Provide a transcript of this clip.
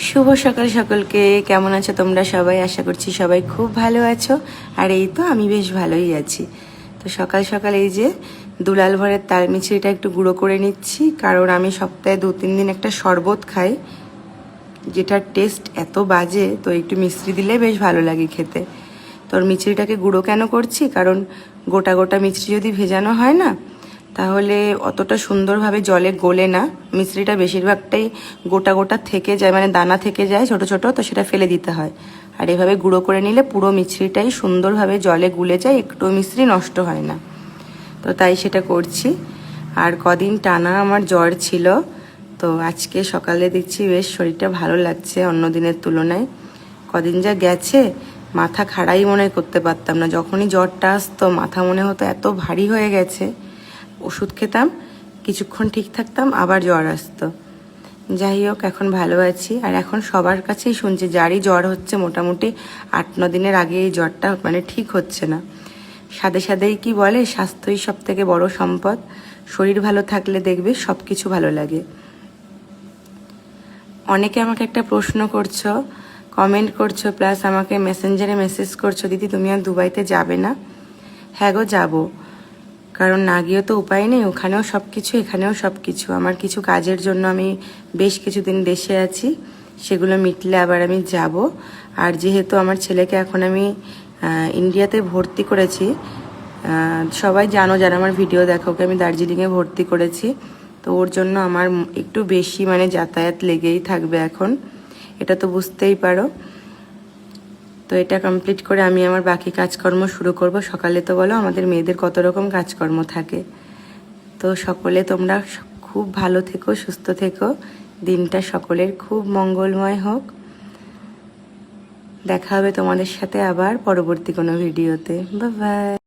শুভ সকাল সকলকে। কেমন আছো তোমরা সবাই? আশা করছি সবাই খুব ভালো আছো। আর এই তো আমি বেশ ভালোই আছি। তো সকাল সকাল এই যে দুলাল ভরের তাল মিছরিটা একটু গুঁড়ো করে নিচ্ছি, কারণ আমি সপ্তাহে 2-3 দিন একটা শরবত খাই, যেটার টেস্ট এত বাজে, তো একটু মিশ্রি দিলে বেশ ভালো লাগে খেতে। তোর মিছরিটাকে গুঁড়ো কেন করছি, কারণ গোটা গোটা মিছরি যদি ভেজানো হয় না, তাহলে অতটা সুন্দরভাবে জলে গলে না। মিশ্রিটা বেশিরভাগটাই গোটা গোটা থেকে যায়, মানে দানা থেকে যায় ছোট ছোট, তো সেটা ফেলে দিতে হয়। আর এভাবে গুঁড়ো করে নিলে পুরো মিশ্রিটাই সুন্দরভাবে জলে গুলে যায়, একটু মিশ্রি নষ্ট হয় না। তো তাই সেটা করছি। আর কদিন টানা আমার জ্বর ছিল, তো আজকে সকালে দেখছি বেশ শরীরটা ভালো লাগছে অন্য দিনের তুলনায়। কদিন যা গেছে মাথা খাড়াই মনে করতে পারতাম না। যখনই জ্বরটা আসতো মাথা মনে হতো এত ভারী হয়ে গেছে। ওষুধ খেতাম, কিছুক্ষণ ঠিক থাকতাম, আবার জ্বর আসতো। যাই হোক, এখন ভালো আছি। আর এখন সবার কাছেই শুনছি যারই জ্বর হচ্ছে মোটামুটি 8-9 দিনের আগে এই জ্বরটা মানে ঠিক হচ্ছে না। সাথে সাথেই কি বলে, স্বাস্থ্যই সব থেকে বড় সম্পদ। শরীর ভালো থাকলে দেখবে সব কিছু ভালো লাগে। অনেকে আমাকে একটা প্রশ্ন করছো, কমেন্ট করছো, প্লাস আমাকে মেসেঞ্জারে মেসেজ করছো, দিদি তুমি আর দুবাইতে যাবে না? হ্যাঁ গো, যাবো। কারণ না গিয়েও তো উপায় নেই, ওখানেও সব কিছু এখানেও সব কিছু। আমার কিছু কাজের জন্য আমি বেশ কিছুদিন দেশে আছি, সেগুলো মিটলে আবার আমি যাব। আর যেহেতু আমার ছেলেকে এখন আমি ইন্ডিয়াতে ভর্তি করেছি, সবাই জানো যারা আমার ভিডিও দেখো, ওকে আমি দার্জিলিংয়ে ভর্তি করেছি, তো ওর জন্য আমার একটু বেশি মানে যাতায়াত লেগেই থাকবে এখন, এটা তো বুঝতেই পারো। তো এটা কমপ্লিট করে আমি আমার বাকি কাজকর্ম শুরু করব। সকালে তো বলো আমাদের মেয়েদের কত রকম কাজকর্ম থাকে। তো সকলে তোমরা খুব ভালো থেকো, সুস্থ থেকো, দিনটা সকলের খুব মঙ্গলময় হোক। দেখা হবে তোমাদের সাথে আবার পরবর্তী কোনো ভিডিওতে। Bye bye.